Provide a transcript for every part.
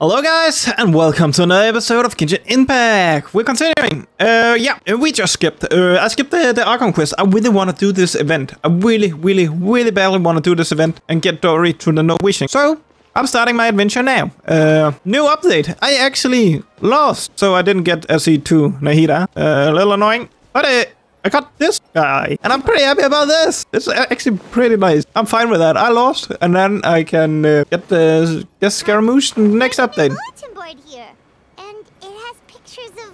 Hello guys, and welcome to another episode of Genshin Impact. We're continuing. We just skipped. I skipped the Archon quest. I really want to do this event. I really badly want to do this event and get Dory to the No Wishing. So, I'm starting my adventure now. New update. I actually lost, so I didn't get SE2 Nahida. A little annoying, but I got this guy, and I'm pretty happy about this. It's actually pretty nice. I'm fine with that. I lost, and then I can get the Scaramouche in the next update. Bulletin board here, and it has pictures of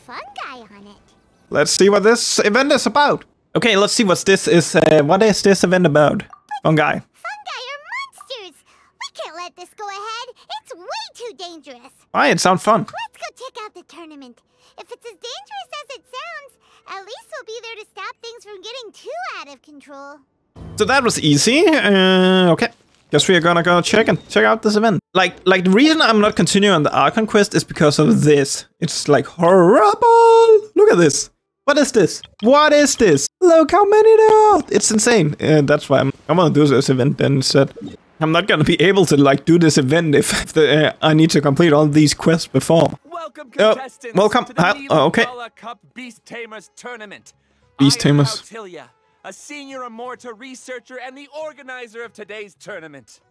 fungi on it. Let's see what this event is about. Okay, let's see what this is. What is this event about? Fungi. Fungi are monsters. We can't let this go ahead. It's way too dangerous. Why? It sounds fun. Let's go check out the tournament. If it's as dangerous as it sounds, at least we'll be there to stop things from getting too out of control. So that was easy. Okay. Guess we are gonna go check out this event. Like the reason I'm not continuing on the Archon quest is because of this. It's like horrible. Look at this. What is this? What is this? Look how many there are. It's insane. That's why I'm gonna do this event then instead. I'm not gonna be able to like do this event if I need to complete all these quests before. Welcome, contestants, welcome. to the Okay. Cup Beast Tamers Tournament. Beast Tamers. I am Autilia, a senior Immorta researcher and the organizer of today's tournament.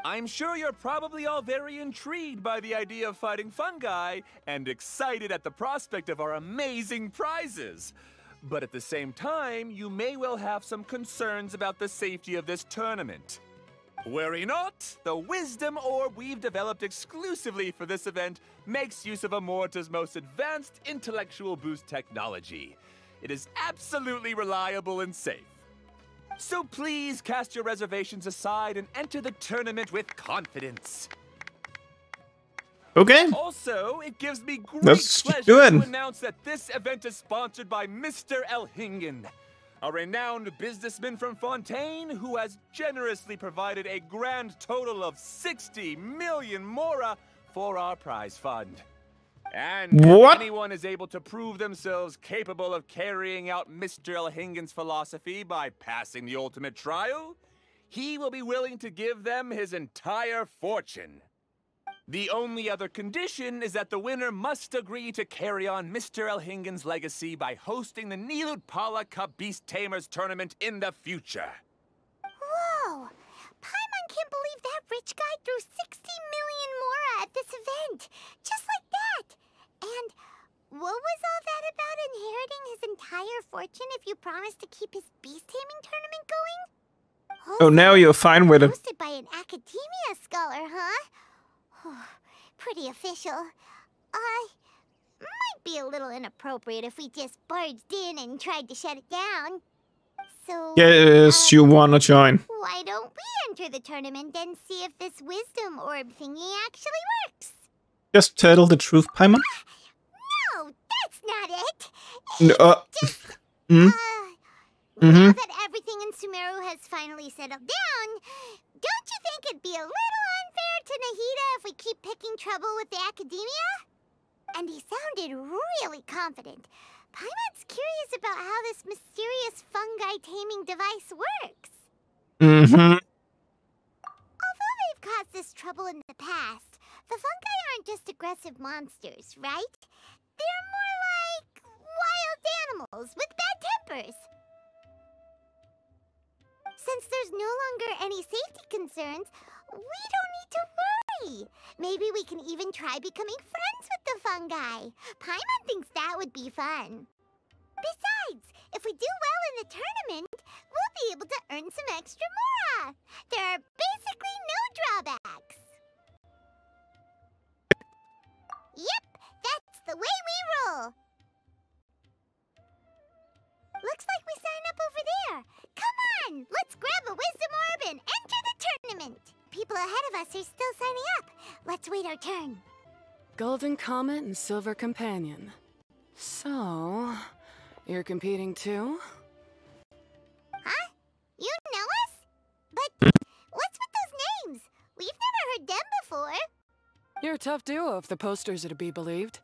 I'm sure you're probably all very intrigued by the idea of fighting fungi and excited at the prospect of our amazing prizes. But at the same time, you may well have some concerns about the safety of this tournament. Worry not, the wisdom orb we've developed exclusively for this event makes use of Immorta's most advanced intellectual boost technology. It is absolutely reliable and safe. So please cast your reservations aside and enter the tournament with confidence. Okay. Also, it gives me great That's pleasure good. to announce that this event is sponsored by Mr. Elhingen, a renowned businessman from Fontaine who has generously provided a grand total of 60 million mora for our prize fund. And What? if anyone is able to prove themselves capable of carrying out Mr. Elhingen's philosophy by passing the ultimate trial, he will be willing to give them his entire fortune. The only other condition is that the winner must agree to carry on Mr. Elhingen's legacy by hosting the Nilud Cup Beast Tamers tournament in the future. Whoa! Paimon can't believe that rich guy threw 60 million mora at this event. Just like that. And what was all that about inheriting his entire fortune if you promised to keep his beast taming tournament going? Oh, now you're fine with it. Hosted by an academia scholar, huh? Pretty official. Might be a little inappropriate if we just barged in and tried to shut it down. So, Yes, you wanna join. why don't we enter the tournament and see if this wisdom orb thingy actually works? Just tell the truth, Paimon. No, that's not it. No, Now that everything in Sumeru has finally settled down, don't you think it'd be a little unfair to Nahida if we keep picking trouble with the academia? And he sounded really confident. Paimon's curious about how this mysterious fungi taming device works. Although they've caused us trouble in the past, the fungi aren't just aggressive monsters, right? They're more like wild animals with bad tempers. Since there's no longer any safety concerns, we don't need to worry. Maybe we can even try becoming friends with the fungi. Paimon thinks that would be fun. Besides, if we do well in the tournament, we'll be able to earn some extra mora. There are basically no drawbacks. Yep, that's the way we roll. Looks like we sign up over there. Come on, let's grab a wisdom orb and enter the tournament. People ahead of us are still signing up. Let's wait our turn. Golden Comet and Silver Companion. So, you're competing too? Huh? You know us? But what's with those names? We've never heard them before. You're a tough duo if the posters are to be believed.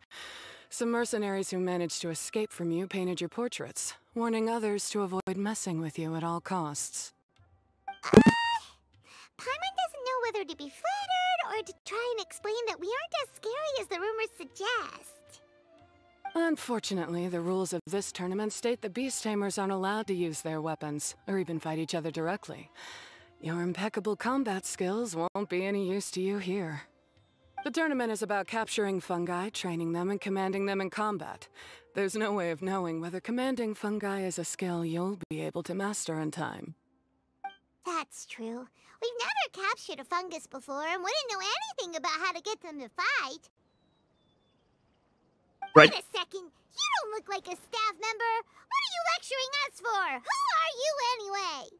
Some mercenaries who managed to escape from you painted your portraits, warning others to avoid messing with you at all costs. Paimon doesn't know whether to be flattered or to try and explain that we aren't as scary as the rumors suggest. Unfortunately, the rules of this tournament state that beast tamers aren't allowed to use their weapons, or even fight each other directly. Your impeccable combat skills won't be any use to you here. The tournament is about capturing fungi, training them, and commanding them in combat. There's no way of knowing whether commanding fungi is a skill you'll be able to master in time. That's true. We've never captured a fungus before and wouldn't know anything about how to get them to fight. Right. Wait a second. You don't look like a staff member. What are you lecturing us for? Who are you anyway?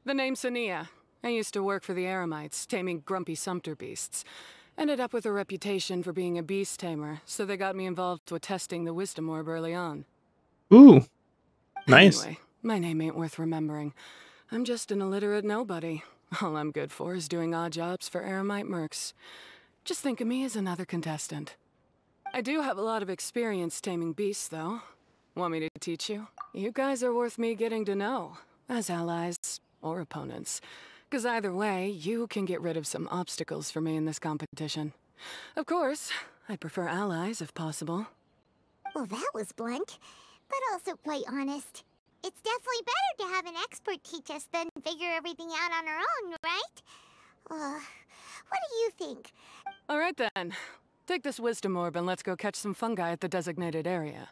The name's Sania. I used to work for the Eremites, taming grumpy sumpter beasts. Ended up with a reputation for being a beast tamer, so they got me involved with testing the wisdom orb early on. Ooh. Nice. Anyway, my name ain't worth remembering. I'm just an illiterate nobody. All I'm good for is doing odd jobs for Eremite mercs. Just think of me as another contestant. I do have a lot of experience taming beasts, though. Want me to teach you? You guys are worth me getting to know, as allies or opponents. Because either way, you can get rid of some obstacles for me in this competition. Of course, I'd prefer allies if possible. Well, that was blunt, but also quite honest. It's definitely better to have an expert teach us than figure everything out on our own, right? What do you think? All right then. Take this wisdom orb and let's go catch some fungi at the designated area.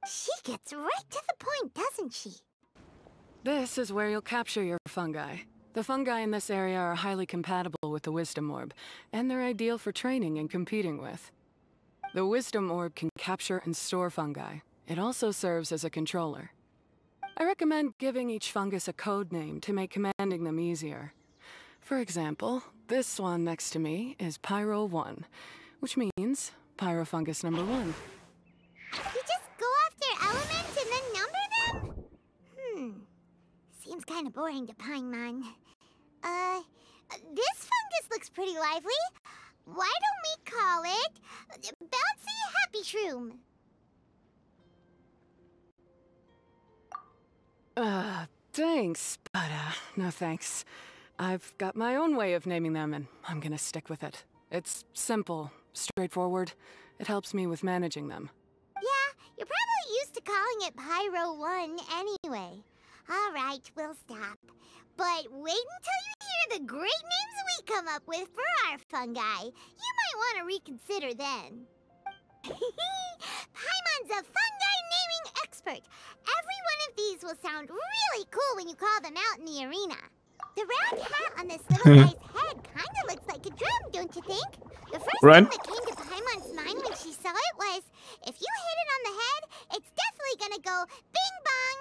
She gets right to the point, doesn't she? This is where you'll capture your fungi. The fungi in this area are highly compatible with the wisdom orb, and they're ideal for training and competing with. The wisdom orb can capture and store fungi. It also serves as a controller. I recommend giving each fungus a code name to make commanding them easier. For example, this one next to me is Pyro 1, which means Pyrofungus number 1. You just go off their elements and then number them? Seems kind of boring to Paimon. This fungus looks pretty lively. Why don't we call it Bouncy Happy Shroom? Thanks, but no thanks. I've got my own way of naming them, and I'm gonna stick with it. It's simple, straightforward. It helps me with managing them. Yeah, you're probably used to calling it Pyro 1 anyway. All right, we'll stop. But wait until you hear the great names we come up with for our fungi. You might want to reconsider then. Paimon's a fungi naming expert. Every one of these will sound really cool when you call them out in the arena. The round hat on this little guy's head kind of looks like a drum, don't you think? The first thing that came to Paimon's mind when she saw it was, if you hit it on the head, it's definitely gonna go bing bong.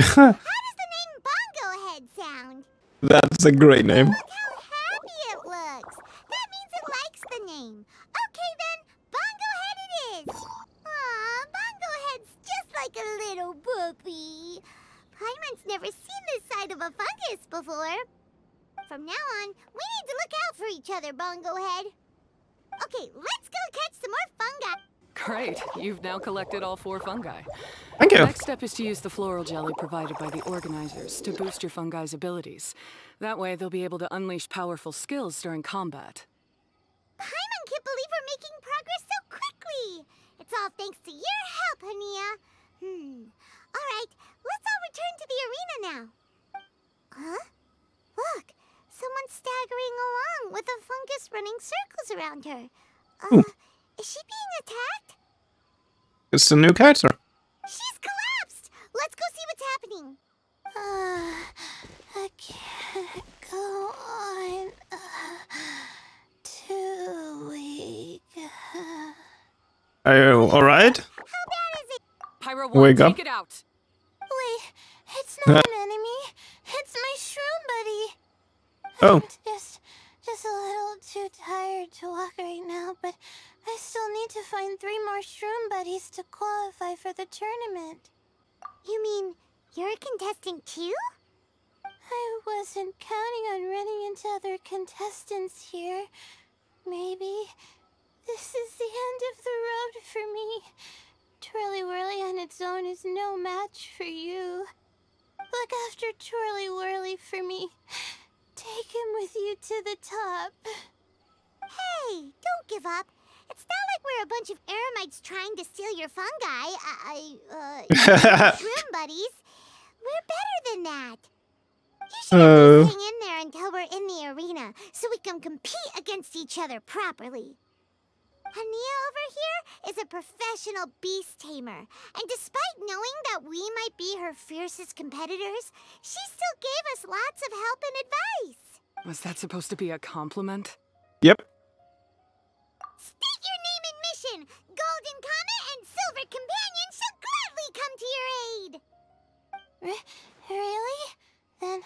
How does the name Bongo Head sound? That's a great name. Look how happy it looks. That means it likes the name. Okay then, Bongo Head it is. Aw, Bongo Head's just like a little puppy. Paimon's never seen this side of a fungus before. From now on, we need to look out for each other, Bongo Head. Okay, let's go catch some more fungi. Great, you've now collected all 4 fungi. Thank you. The next step is to use the floral jelly provided by the organizers to boost your fungi's abilities. That way, they'll be able to unleash powerful skills during combat. Paimon can't believe we're making progress so quickly. It's all thanks to your help, Hania. All right, let's all return to the arena now. Huh? Look, someone's staggering along with a fungus running circles around her. Is she being attacked? It's a new character. She's collapsed! Let's go see what's happening. I can't go on. Too weak. Are you alright? How bad is it? Pyro 1, Wake up. take it out! Wait, it's not an enemy. It's my shroom buddy. Oh. I'm just a little too tired to walk right now, but I still need to find 3 more shroom buddies to qualify for the tournament. You mean you're a contestant too? I wasn't counting on running into other contestants here. Maybe this is the end of the road for me. Twirly Whirly on its own is no match for you. Look after Twirly Whirly for me. Take him with you to the top. Hey, don't give up. It's not like we're a bunch of eremites trying to steal your fungi. Shroom buddies. We're better than that. You should at least hang in there until we're in the arena, so we can compete against each other properly. Hania over here is a professional beast tamer, and despite knowing that we might be her fiercest competitors, she still gave us lots of help and advice. Was that supposed to be a compliment? Yep. State your name and mission. Golden Comet and Silver Companion shall gladly come to your aid. Really? Then,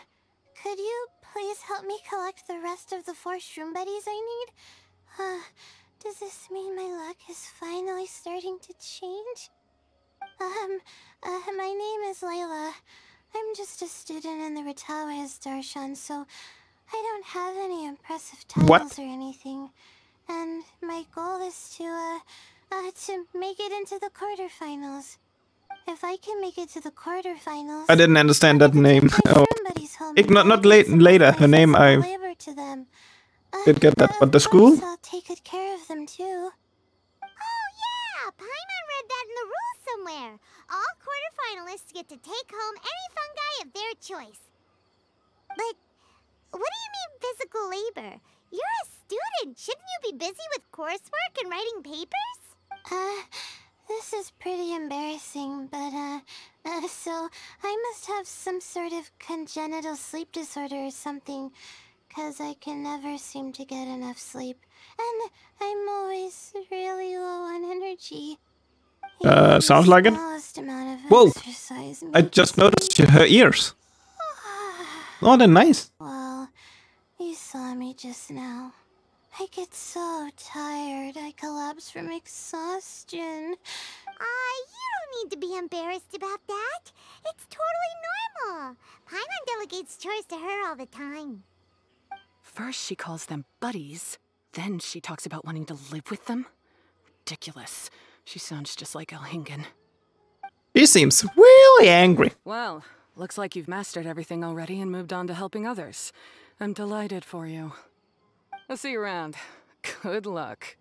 could you please help me collect the rest of the 4 shroom buddies I need? Does this mean my luck is finally starting to change? My name is Layla. I'm just a student in the Ratawa's Darshan, so I don't have any impressive titles or anything. And my goal is to make it into the quarterfinals. If I can make it to the quarterfinals... I didn't understand that name. Oh. Not later. Her name, I did get that, but the school? I'll take good care of them too. Oh yeah! Paimon read that in the rules somewhere. All quarterfinalists get to take home any fungi of their choice. But what do you mean physical labor? You're a student. Shouldn't you be busy with coursework and writing papers? This is pretty embarrassing, but so I must have some sort of congenital sleep disorder or something. 'Cause I can never seem to get enough sleep. And I'm always really low on energy. Sounds like it. Whoa! I just noticed her ears. Oh, they're nice. Well, you saw me just now. I get so tired, I collapse from exhaustion. You don't need to be embarrassed about that. It's totally normal. Paimon delegates chores to her all the time. First she calls them buddies, then she talks about wanting to live with them. Ridiculous. She sounds just like Elhingen. He seems really angry. Well, looks like you've mastered everything already and moved on to helping others. I'm delighted for you. I'll see you around. Good luck.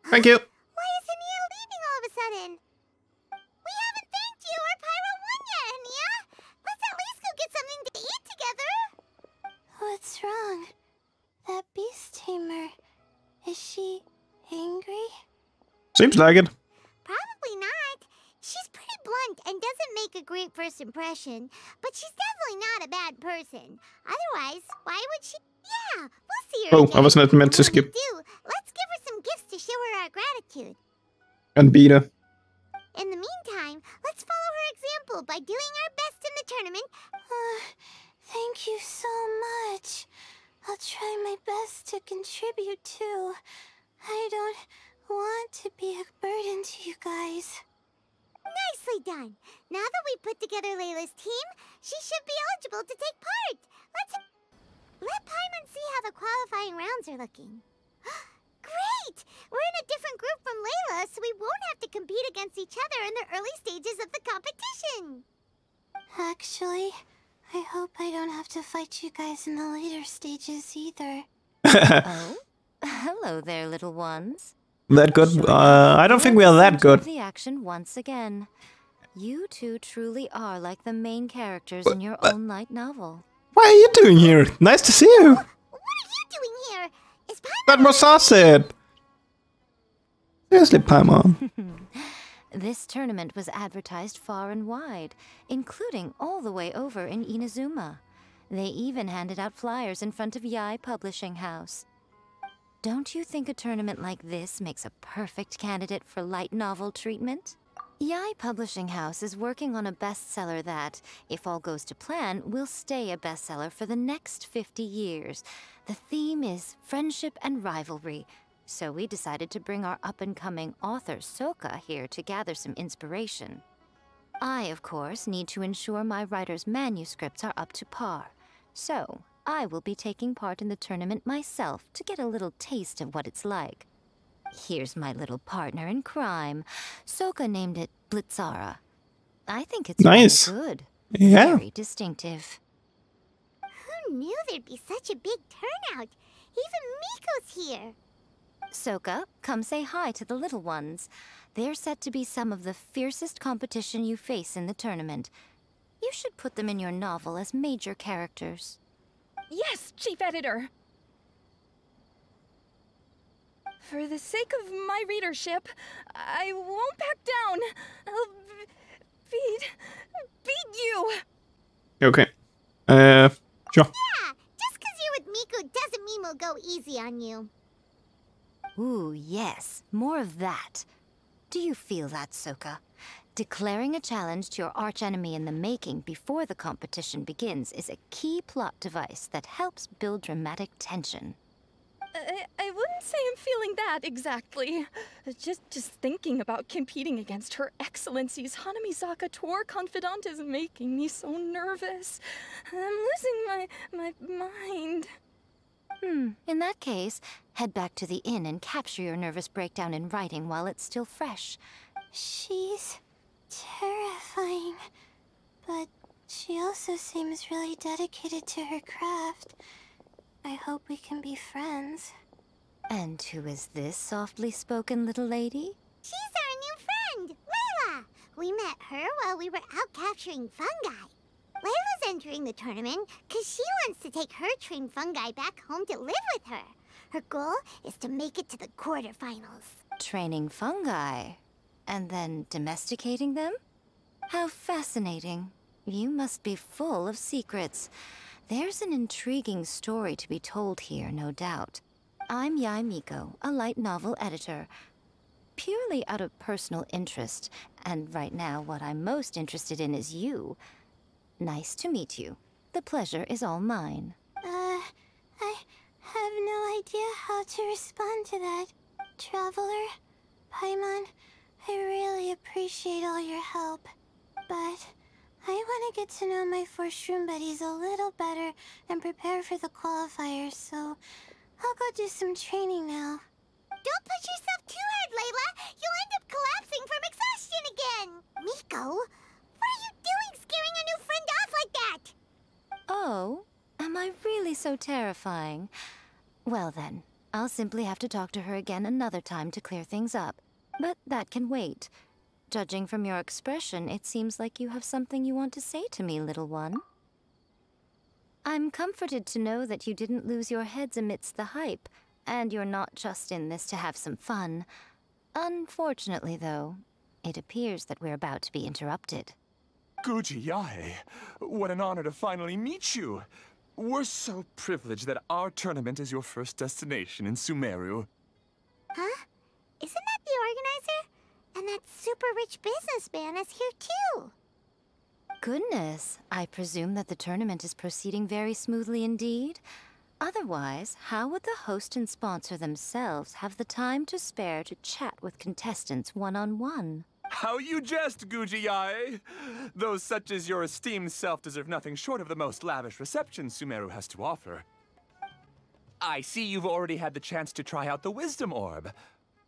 Thank you. Why is Hania leaving all of a sudden? We haven't thanked you or Pyro 1 yet, Hania. Let's at least go get something to eat together. What's wrong? That beast tamer, is she angry? Seems like it. Probably not. She's pretty blunt and doesn't make a great first impression, but she's definitely not a bad person. Otherwise, why would she? Yeah, we'll see her again. I was not meant to skip. Let's give her some gifts to show her our gratitude. And beat her. In the meantime, let's follow her example by doing our best in the tournament. Thank you so much. I'll try my best to contribute too. I don't want to be a burden to you guys. Nicely done. Now that we put together Layla's team, she should be eligible to take part. Let Paimon see how the qualifying rounds are looking. Great! We're in a different group from Layla, so we won't have to compete against each other in the early stages of the competition. Actually, I hope I don't have to fight you guys in the later stages either. Oh? Hello there, little ones. That good? I don't think we are that good. The action once again. You two truly are like the main characters in your own light novel. What are you doing here? Nice to see you. What are you doing here? Is Paimon... That was I said. Seriously, Paimon. This tournament was advertised far and wide, including all the way over in Inazuma. They even handed out flyers in front of Yai Publishing House. Don't you think a tournament like this makes a perfect candidate for light novel treatment? Yai Publishing House is working on a bestseller that, if all goes to plan, will stay a bestseller for the next 50 years. The theme is friendship and rivalry, so we decided to bring our up-and-coming author Soka here to gather some inspiration. I, of course, need to ensure my writer's manuscripts are up to par, so I will be taking part in the tournament myself to get a little taste of what it's like. Here's my little partner in crime. Soka named it Blitzara. I think it's nice. Really good. Yeah. Very distinctive. Who knew there'd be such a big turnout? Even Miko's here. Soka, come say hi to the little ones. They're set to be some of the fiercest competition you face in the tournament. You should put them in your novel as major characters. Yes, Chief Editor! For the sake of my readership, I won't back down. I'll beat you! Okay. Sure. Yeah, just 'cause you're with Miko doesn't mean we'll go easy on you. Ooh, yes. More of that. Do you feel that, Soka? Declaring a challenge to your archenemy in the making before the competition begins is a key plot device that helps build dramatic tension. I wouldn't say I'm feeling that exactly. Just thinking about competing against Her Excellency's Hanamizaka tour confidant is making me so nervous. I'm losing my mind. In that case, head back to the inn and capture your nervous breakdown in writing while it's still fresh. She's terrifying, but she also seems really dedicated to her craft. I hope we can be friends. And who is this softly spoken little lady? She's our new friend, Layla! We met her while we were out capturing fungi. Layla's entering the tournament because she wants to take her trained fungi back home to live with her. Her goal is to make it to the quarterfinals. Training fungi, and then domesticating them? How fascinating. You must be full of secrets. There's an intriguing story to be told here, no doubt. I'm Yae Miko, a light novel editor. Purely out of personal interest, and right now what I'm most interested in is you. Nice to meet you. The pleasure is all mine. I have no idea how to respond to that. Traveler, Paimon, I really appreciate all your help. But I want to get to know my 4 shroom buddies a little better and prepare for the qualifiers, so I'll go do some training now. Don't push yourself too hard, Layla! You'll end up collapsing from exhaustion again! Miko, what are you doing scaring a new friend off like that? Oh, am I really so terrifying? Well then, I'll simply have to talk to her again another time to clear things up. But that can wait. Judging from your expression, it seems like you have something you want to say to me, little one. I'm comforted to know that you didn't lose your heads amidst the hype, and you're not just in this to have some fun. Unfortunately, though, it appears that we're about to be interrupted. Guji Yae, what an honor to finally meet you. We're so privileged that our tournament is your first destination in Sumeru. Huh? Isn't that the organizer? And that super rich businessman is here too. Goodness, I presume that the tournament is proceeding very smoothly indeed. Otherwise, how would the host and sponsor themselves have the time to spare to chat with contestants one-on-one? How you jest, Guji Yae! Those such as your esteemed self deserve nothing short of the most lavish reception Sumeru has to offer. I see you've already had the chance to try out the Wisdom Orb.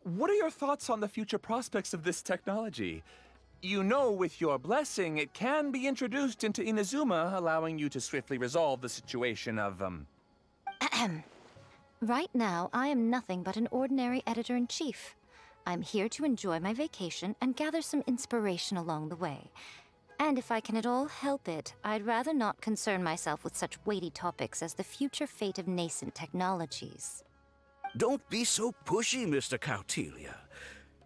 What are your thoughts on the future prospects of this technology? You know, with your blessing, it can be introduced into Inazuma, allowing you to swiftly resolve the situation of, Right now, I am nothing but an ordinary editor-in-chief. I'm here to enjoy my vacation and gather some inspiration along the way. And if I can at all help it, I'd rather not concern myself with such weighty topics as the future fate of nascent technologies. Don't be so pushy, Mr. Cautelia.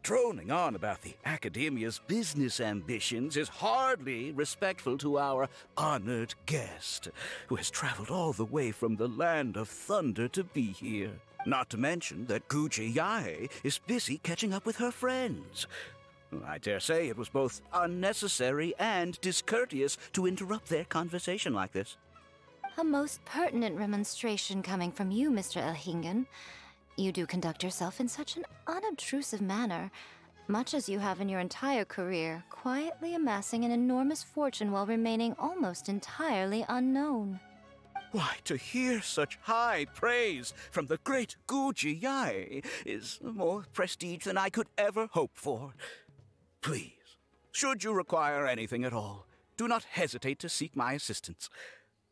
Droning on about the Academia's business ambitions is hardly respectful to our honored guest, who has traveled all the way from the land of thunder to be here. Not to mention that Guji Yae is busy catching up with her friends. I dare say it was both unnecessary and discourteous to interrupt their conversation like this. A most pertinent remonstration coming from you, Mr. Elhingen. You do conduct yourself in such an unobtrusive manner, much as you have in your entire career, quietly amassing an enormous fortune while remaining almost entirely unknown. Why, to hear such high praise from the great Guji Yae is more prestige than I could ever hope for. Please, should you require anything at all, do not hesitate to seek my assistance.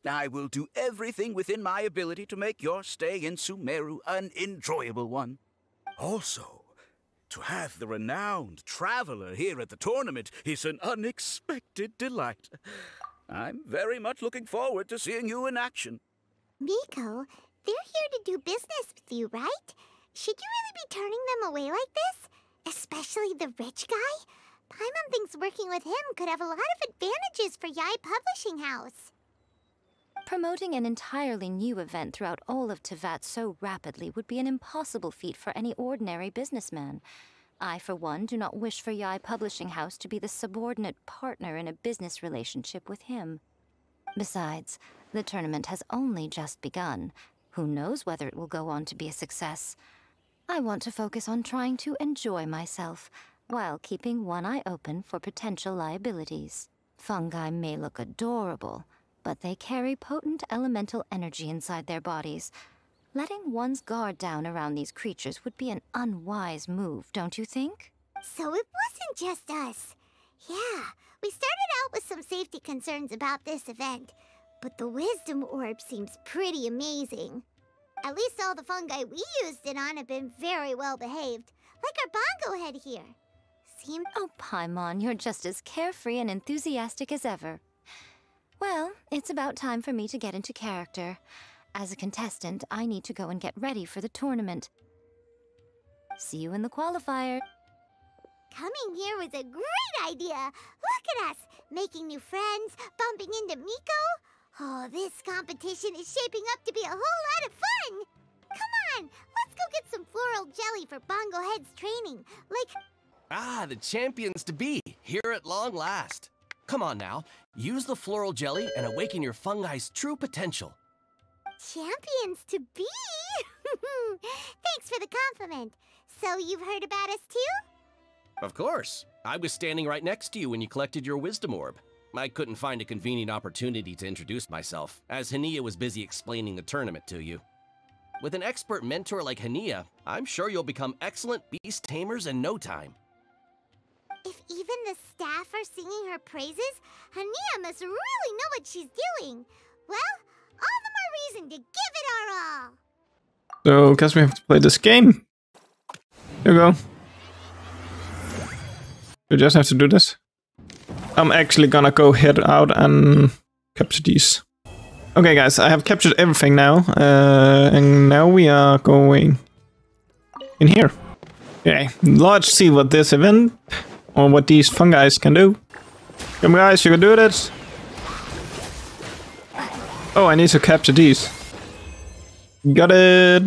I will do everything within my ability to make your stay in Sumeru an enjoyable one. Also, to have the renowned traveler here at the tournament is an unexpected delight. I'm very much looking forward to seeing you in action. Miko, they're here to do business with you, right? Should you really be turning them away like this? Especially the rich guy? Paimon thinks working with him could have a lot of advantages for Yae Publishing House. Promoting an entirely new event throughout all of Teyvat so rapidly would be an impossible feat for any ordinary businessman. I, for one, do not wish for Yae Publishing House to be the subordinate partner in a business relationship with him. Besides, the tournament has only just begun. Who knows whether it will go on to be a success? I want to focus on trying to enjoy myself, while keeping one eye open for potential liabilities. Fungi may look adorable, but they carry potent elemental energy inside their bodies. Letting one's guard down around these creatures would be an unwise move, don't you think? So it wasn't just us. Yeah, we started out with some safety concerns about this event, but the wisdom orb seems pretty amazing. At least all the fungi we used it on have been very well behaved, like our bongo head here. Oh, Paimon, you're just as carefree and enthusiastic as ever. Well, it's about time for me to get into character. As a contestant, I need to go and get ready for the tournament. See you in the qualifier. Coming here was a great idea. Look at us, making new friends, bumping into Miko. Oh, this competition is shaping up to be a whole lot of fun. Come on, let's go get some floral jelly for Bongo Head's training. Ah, the champions to be, here at long last. Come on now, use the floral jelly and awaken your fungi's true potential. Champions to be? Thanks for the compliment. So you've heard about us too? Of course. I was standing right next to you when you collected your wisdom orb. I couldn't find a convenient opportunity to introduce myself, as Hania was busy explaining the tournament to you. With an expert mentor like Hania, I'm sure you'll become excellent beast tamers in no time. If even the staff are singing her praises, Hania must really know what she's doing. Well, all the more reason to give it our all. So, I guess we have to play this game. Here we go. We just have to do this. I'm actually gonna go head out and capture these. Okay guys, I have captured everything now. And now we are going in here. Okay, let's see what this event or what these fungi can do. Come guys, you can do this. Oh, I need to capture these. Got it.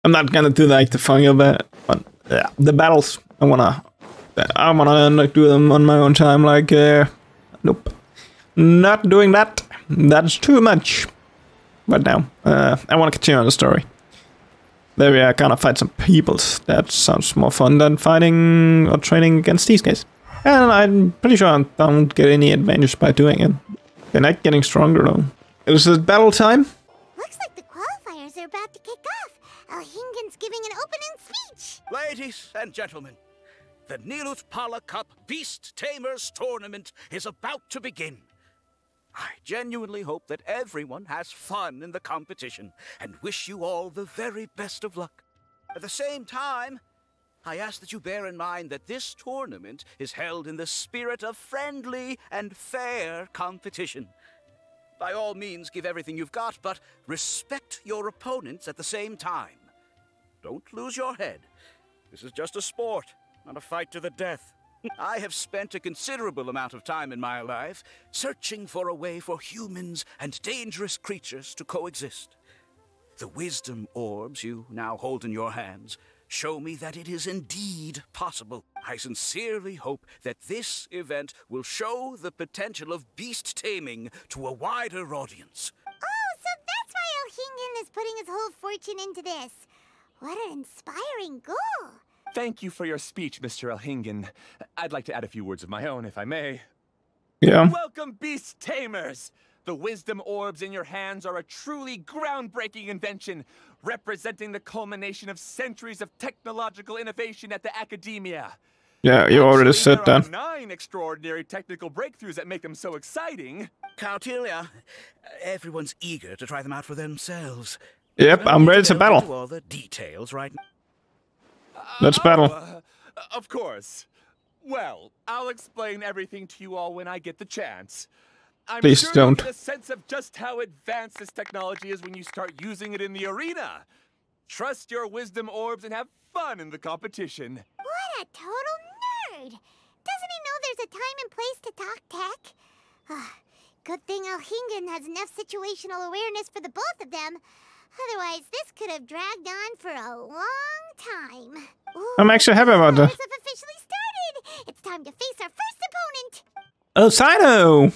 I'm not gonna do like the fungi, but yeah, the battles. I wanna do them on my own time. Like, nope, not doing that. That's too much. But now, I want to continue on the story. There we are, gonna fight some peoples. That sounds more fun than fighting or training against these guys. And I'm pretty sure I don't get any advantage by doing it. They're not getting stronger though. Is it battle time? Looks like the qualifiers are about to kick off. Alhingen's giving an opening speech. Ladies and gentlemen, the Nilut Pala Cup Beast Tamers Tournament is about to begin. I genuinely hope that everyone has fun in the competition and wish you all the very best of luck. At the same time, I ask that you bear in mind that this tournament is held in the spirit of friendly and fair competition. By all means, give everything you've got, but respect your opponents at the same time. Don't lose your head. This is just a sport, not a fight to the death. I have spent a considerable amount of time in my life searching for a way for humans and dangerous creatures to coexist. The wisdom orbs you now hold in your hands show me that it is indeed possible. I sincerely hope that this event will show the potential of beast taming to a wider audience. Oh, so that's why Alhingen is putting his whole fortune into this. What an inspiring goal. Thank you for your speech, Mr. Alhingen. I'd like to add a few words of my own, if I may. Yeah. Welcome, Beast Tamers! The wisdom orbs in your hands are a truly groundbreaking invention, representing the culmination of centuries of technological innovation at the academia. Yeah, you already Actually, said there are that. 9 extraordinary technical breakthroughs that make them so exciting. Cautelia, everyone's eager to try them out for themselves. Yep, No I'm need ready to delve battle. into all the details right now. Let's battle. Of course. Well, I'll explain everything to you all when I get the chance. I'm Please sure don't. you'll get a sense of just how advanced this technology is when you start using it in the arena. Trust your wisdom orbs and have fun in the competition. What a total nerd! Doesn't he know there's a time and place to talk tech? Good thing Alhingen has enough situational awareness for the both of them. Otherwise, this could have dragged on for a long time. Ooh, I'm actually happy about the that. have officially started. It's time to face our first opponent. Oh, Sino!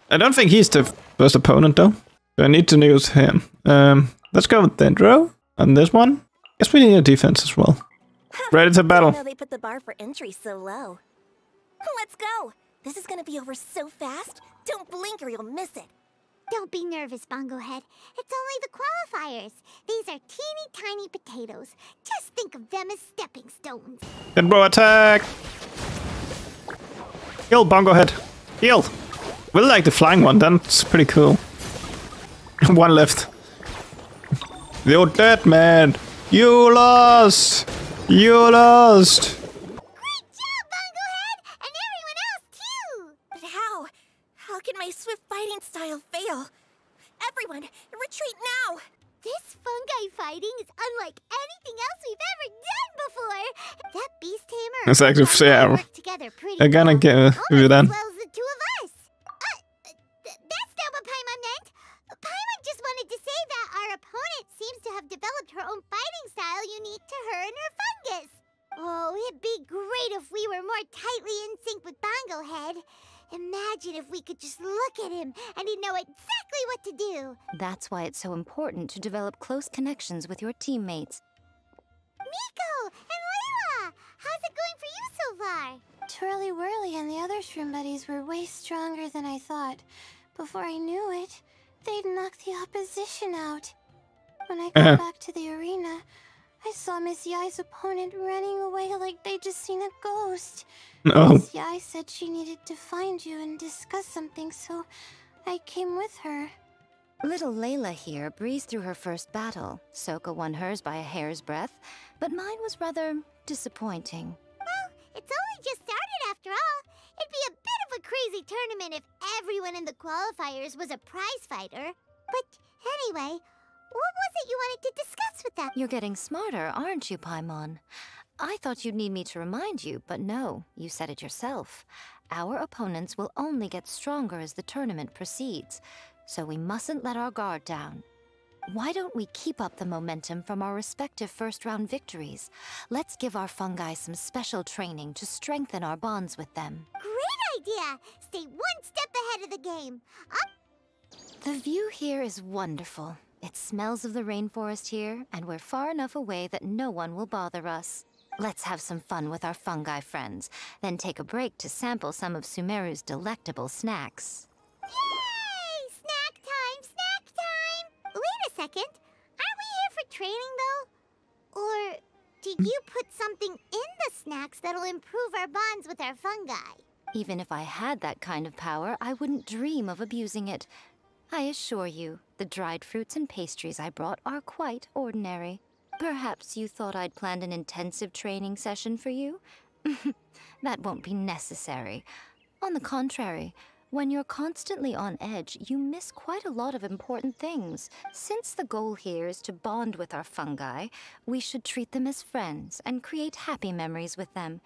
I don't think he's the first opponent though. I need to use him. Let's go with Dendro on this one. Guess we need a defense as well. Ready to battle. Didn't know they put the bar for entry so low. Let's go! This is gonna be over so fast. Don't blink or you'll miss it. Don't be nervous, Bongo Head. It's only the qualifiers. These are teeny tiny potatoes. Just think of them as stepping stones. Dendro attack! Heal, Bongo Head. Heal! Really like the flying one, that's pretty cool. One left. You're dead, man! You lost! You lost! Great job, Bongo Head! And everyone else, too! But how? How can my swift fighting style fail? Everyone, retreat now! This fungi fighting is unlike anything else we've ever done before. That beast tamer It's actually fair. work together pretty I'm gonna well, give you almost that. as well as the two of us. That's not what Paimon meant. Paimon just wanted to say that our opponent seems to have developed her own fighting style unique to her and her fungus. Oh, it'd be great if we were more tightly in sync with Bongo Head. Imagine if we could just look at him and he'd know exactly what to do. That's why it's so important to develop close connections with your teammates. Miko and Layla, how's it going for you so far? Twirly Whirly and the other shroom buddies were way stronger than I thought. Before I knew it, they'd knocked the opposition out. When I got back to the arena, I saw Miss Yai's opponent running away like they'd just seen a ghost. No. Miss Yai said she needed to find you and discuss something, so I came with her. Little Layla here breezed through her first battle. Soka won hers by a hair's breadth, but mine was rather disappointing. Well, it's only just started after all. It'd be a bit of a crazy tournament if everyone in the qualifiers was a prize fighter. But anyway, what was it you wanted to discuss with them? You're getting smarter, aren't you, Paimon? I thought you'd need me to remind you, but no, you said it yourself. Our opponents will only get stronger as the tournament proceeds, so we mustn't let our guard down. Why don't we keep up the momentum from our respective first-round victories? Let's give our fungi some special training to strengthen our bonds with them. Great idea! Stay one step ahead of the game. The view here is wonderful. It smells of the rainforest here, and we're far enough away that no one will bother us. Let's have some fun with our fungi friends, then take a break to sample some of Sumeru's delectable snacks. Yay! Snack time! Snack time! Wait a second. Aren't we here for training, though? Or did you put something in the snacks that'll improve our bonds with our fungi? Even if I had that kind of power, I wouldn't dream of abusing it. I assure you, the dried fruits and pastries I brought are quite ordinary. Perhaps you thought I'd planned an intensive training session for you? That won't be necessary. On the contrary, when you're constantly on edge, you miss quite a lot of important things. Since the goal here is to bond with our fungi, we should treat them as friends and create happy memories with them.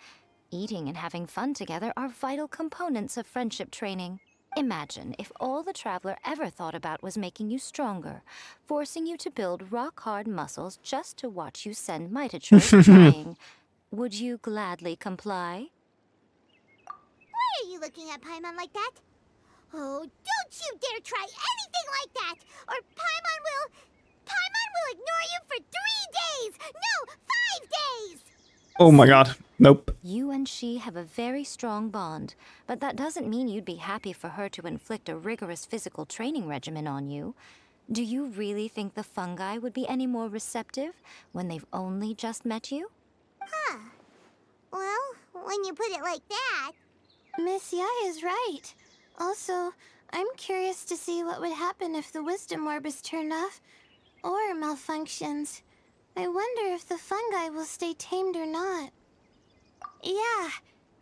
Eating and having fun together are vital components of friendship training. Imagine if all the Traveler ever thought about was making you stronger, forcing you to build rock-hard muscles just to watch you send Mitature flying. Would you gladly comply? Why are you looking at Paimon like that? Oh, don't you dare try anything like that! Or Paimon will ignore you for 3 days! No, 5 days! Oh my god. Nope. You and she have a very strong bond, but that doesn't mean you'd be happy for her to inflict a rigorous physical training regimen on you. Do you really think the fungi would be any more receptive when they've only just met you? Huh. Well, when you put it like that. Miss Yai is right. Also, I'm curious to see what would happen if the wisdom orb is turned off or malfunctions. I wonder if the fungi will stay tamed or not. Yeah,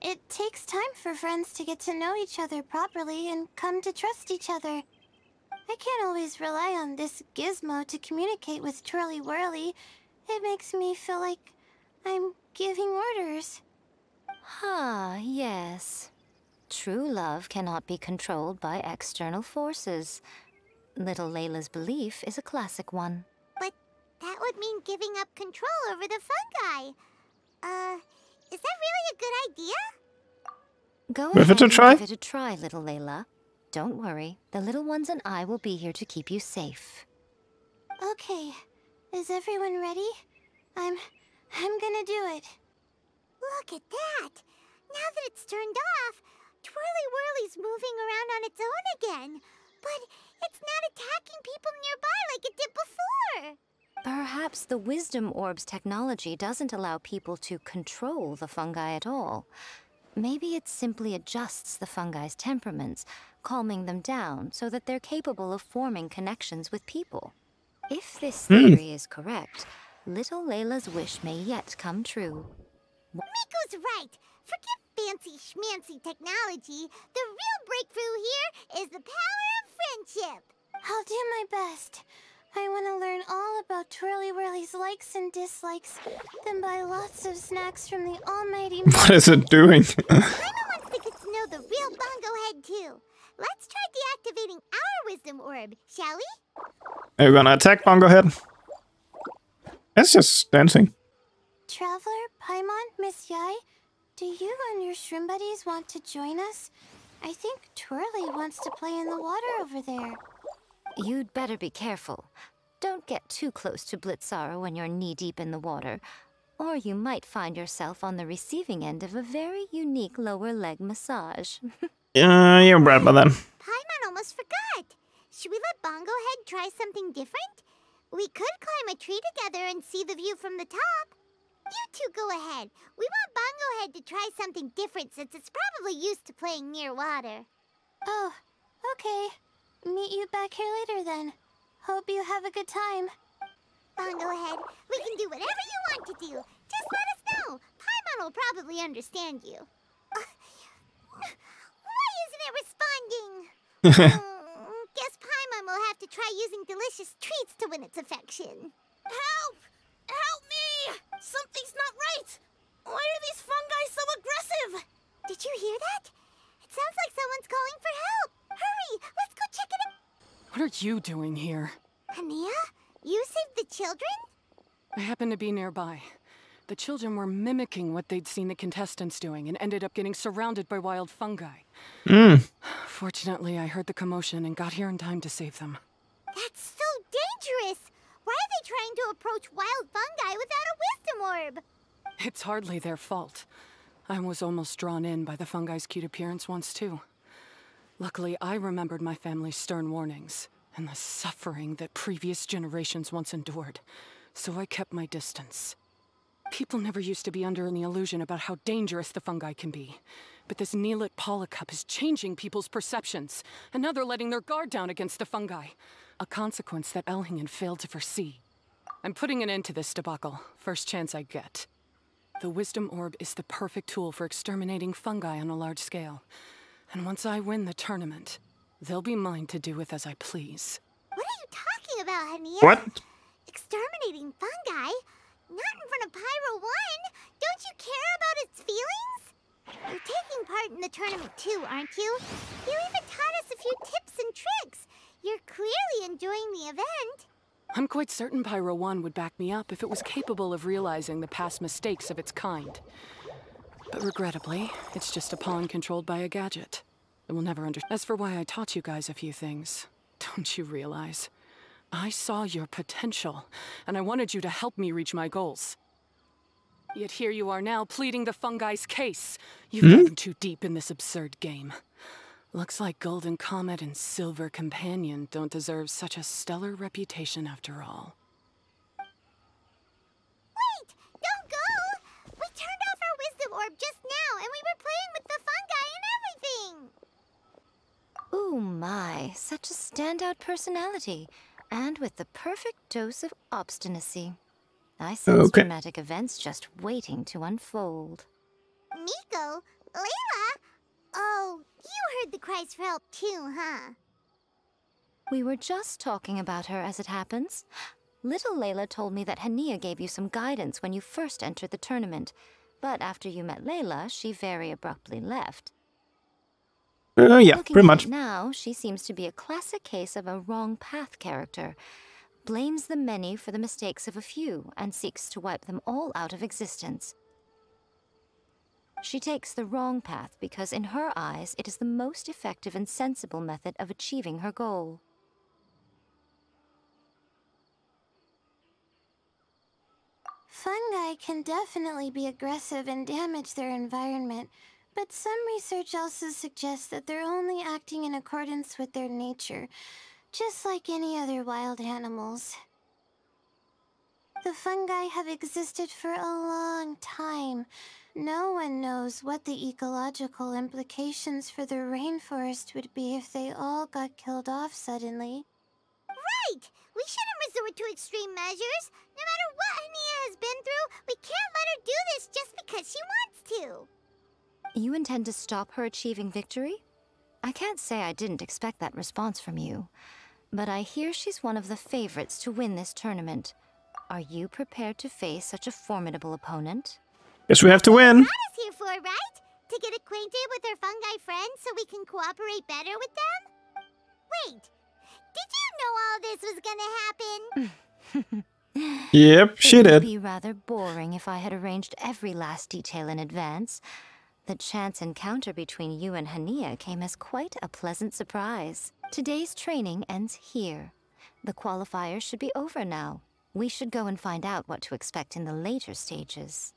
it takes time for friends to get to know each other properly and come to trust each other. I can't always rely on this gizmo to communicate with Twirly Whirly. It makes me feel like I'm giving orders. Ah, yes. True love cannot be controlled by external forces. Little Layla's belief is a classic one. But that would mean giving up control over the fungi. Is that really a good idea? Go Give ahead it a and try. give it a try, little Layla. Don't worry, the little ones and I will be here to keep you safe. Okay, is everyone ready? I'm gonna do it. Look at that! Now that it's turned off, Twirly Whirly's moving around on its own again. But it's not attacking people nearby like it did before. Perhaps the Wisdom Orb's technology doesn't allow people to control the fungi at all. Maybe it simply adjusts the fungi's temperaments, calming them down so that they're capable of forming connections with people. If this theory is correct, little Layla's wish may yet come true. Miko's right. Forget fancy schmancy technology. The real breakthrough here is the power of friendship. I'll do my best. I want to learn all about Twirly Whirly's likes and dislikes, then buy lots of snacks from the almighty... What is it doing? Paimon wants to get to know the real Bongo Head, too. Let's try deactivating our Wisdom Orb, shall we? Are you gonna attack Bongo Head? It's just dancing. Traveler, Paimon, Miss Yai, do you and your shrimp buddies want to join us? I think Twirly wants to play in the water over there. You'd better be careful. Don't get too close to Blitzara when you're knee-deep in the water, or you might find yourself on the receiving end of a very unique lower leg massage. You're right by then. Paimon almost forgot. Should we let Bongo Head try something different? We could climb a tree together and see the view from the top. You two go ahead. We want Bongo Head to try something different since it's probably used to playing near water. Oh, okay. Meet you back here later then. Hope you have a good time. Bongo Head, we can do whatever you want to do. Just let us know. Paimon will probably understand you. Why isn't it responding? Guess Paimon will have to try using delicious treats to win its affection. Help! Help me! Something's not right! Why are these fungi so aggressive? Did you hear that? It sounds like someone's calling for help. Hurry, let's go check it out. What are you doing here? Hania, you saved the children? I happened to be nearby. The children were mimicking what they'd seen the contestants doing and ended up getting surrounded by wild fungi. Fortunately, I heard the commotion and got here in time to save them. That's so dangerous. Why are they trying to approach wild fungi without a wisdom orb? It's hardly their fault. I was almost drawn in by the fungi's cute appearance once, too. Luckily, I remembered my family's stern warnings and the suffering that previous generations once endured, so I kept my distance. People never used to be under any illusion about how dangerous the fungi can be, but this Neelit polycup is changing people's perceptions, and now they're letting their guard down against the fungi, a consequence that Elhingen failed to foresee. I'm putting an end to this debacle, first chance I get. The Wisdom Orb is the perfect tool for exterminating fungi on a large scale. And once I win the tournament, they'll be mine to do with as I please. What are you talking about, Hania? What? Exterminating fungi? Not in front of Pyro 1! Don't you care about its feelings? You're taking part in the tournament too, aren't you? You even taught us a few tips and tricks. You're clearly enjoying the event. I'm quite certain Pyro 1 would back me up if it was capable of realizing the past mistakes of its kind. But regrettably, it's just a pawn controlled by a gadget. It will never understand. As for why I taught you guys a few things, don't you realize? I saw your potential, and I wanted you to help me reach my goals. Yet here you are now pleading the fungi's case. You've gotten too deep in this absurd game. Looks like Golden Comet and Silver Companion don't deserve such a stellar reputation after all. Wait! Don't go! We turned off our Wisdom Orb just now, such a standout personality, and with the perfect dose of obstinacy. I sense dramatic events just waiting to unfold. Miko? Layla? Oh, you heard the cries for help too, huh? We were just talking about her as it happens. Little Layla told me that Hania gave you some guidance when you first entered the tournament, but after you met Layla, she very abruptly left. Yeah, Looking pretty at much. it now, she seems to be a classic case of a wrong path character. Blames the many for the mistakes of a few and seeks to wipe them all out of existence. She takes the wrong path because in her eyes it is the most effective and sensible method of achieving her goal. Fungi can definitely be aggressive and damage their environment, but some research also suggests that they're only acting in accordance with their nature, just like any other wild animals. The fungi have existed for a long time. No one knows what the ecological implications for the rainforest would be if they all got killed off suddenly. Right! We shouldn't resort to extreme measures. No matter what Hania has been through, we can't let her do this just because she wants to. You intend to stop her achieving victory? I can't say I didn't expect that response from you, but I hear she's one of the favorites to win this tournament. Are you prepared to face such a formidable opponent? Guess we have to win. That is here for, right? To get acquainted with her fungi friends so we can cooperate better with them? Wait, did you know all this was gonna happen? Yep, she It would did. be rather boring if I had arranged every last detail in advance. The chance encounter between you and Hania came as quite a pleasant surprise. Today's training ends here. The qualifiers should be over now. We should go and find out what to expect in the later stages.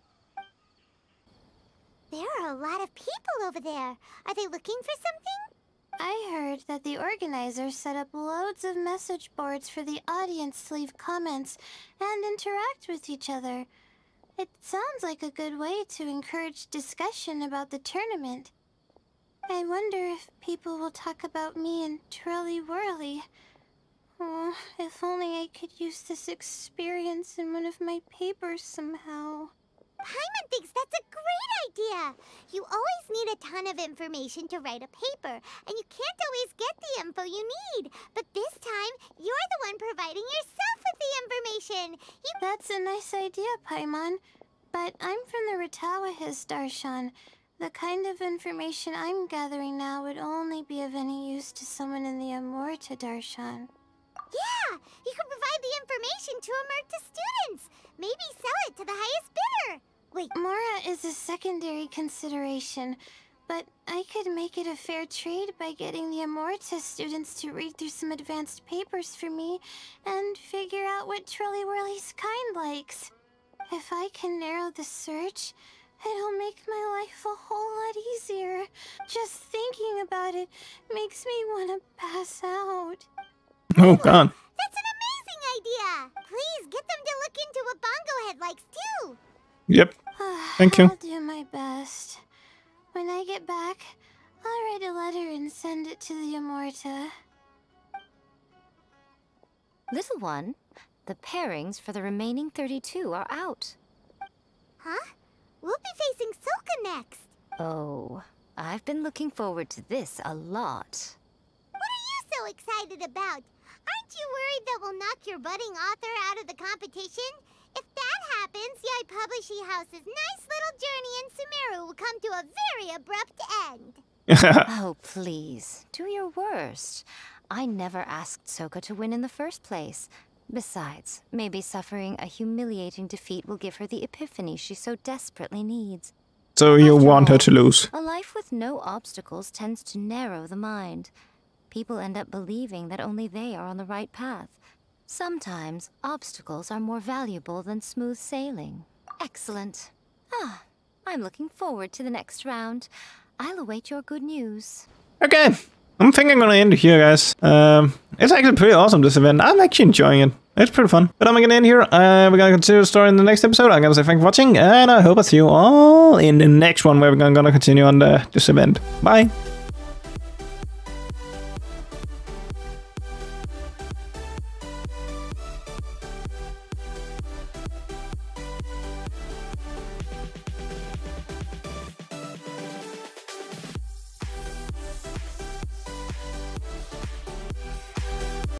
There are a lot of people over there. Are they looking for something? I heard that the organizers set up loads of message boards for the audience to leave comments and interact with each other. It sounds like a good way to encourage discussion about the tournament. I wonder if people will talk about me and Twirly Whirly. Oh, if only I could use this experience in one of my papers somehow. Paimon thinks that's a great idea. You always need a ton of information to write a paper, and you can't always get the info you need. But this time, you're the one providing yourself with the information. That's a nice idea, Paimon. But I'm from the Ratawa-his, Darshan. The kind of information I'm gathering now would only be of any use to someone in the Amorta, Darshan. Yeah, you can provide the information to Amorta students. Maybe sell it to the highest bidder. Wait, Mora is a secondary consideration, but I could make it a fair trade by getting the Amorta students to read through some advanced papers for me and figure out what Twirly Whirly's kind likes. If I can narrow the search, it'll make my life a whole lot easier. Just thinking about it makes me want to pass out. Oh, God. That's an amazing idea. Please get them to look into what Bongo Head likes too. Yep. Thank you. I'll do my best. When I get back, I'll write a letter and send it to the Amorta. Little one, the pairings for the remaining 32 are out. Huh? We'll be facing Silka next. Oh, I've been looking forward to this a lot. What are you so excited about? Aren't you worried that we'll knock your budding author out of the competition? If that happens, Yai Publishing House's nice little journey in Sumeru will come to a very abrupt end. Oh, please, do your worst. I never asked Soka to win in the first place. Besides, maybe suffering a humiliating defeat will give her the epiphany she so desperately needs. So you After want her all, to lose. A life with no obstacles tends to narrow the mind. People end up believing that only they are on the right path. Sometimes, obstacles are more valuable than smooth sailing. Excellent. Ah, I'm looking forward to the next round. I'll await your good news. Okay. I'm thinking I'm gonna end it here, guys. It's actually pretty awesome, this event. I'm actually enjoying it. It's pretty fun. But I'm gonna end here. We're gonna continue the story in the next episode. I'm gonna say thank you for watching, and I hope I see you all in the next one where we're gonna continue on this event. Bye!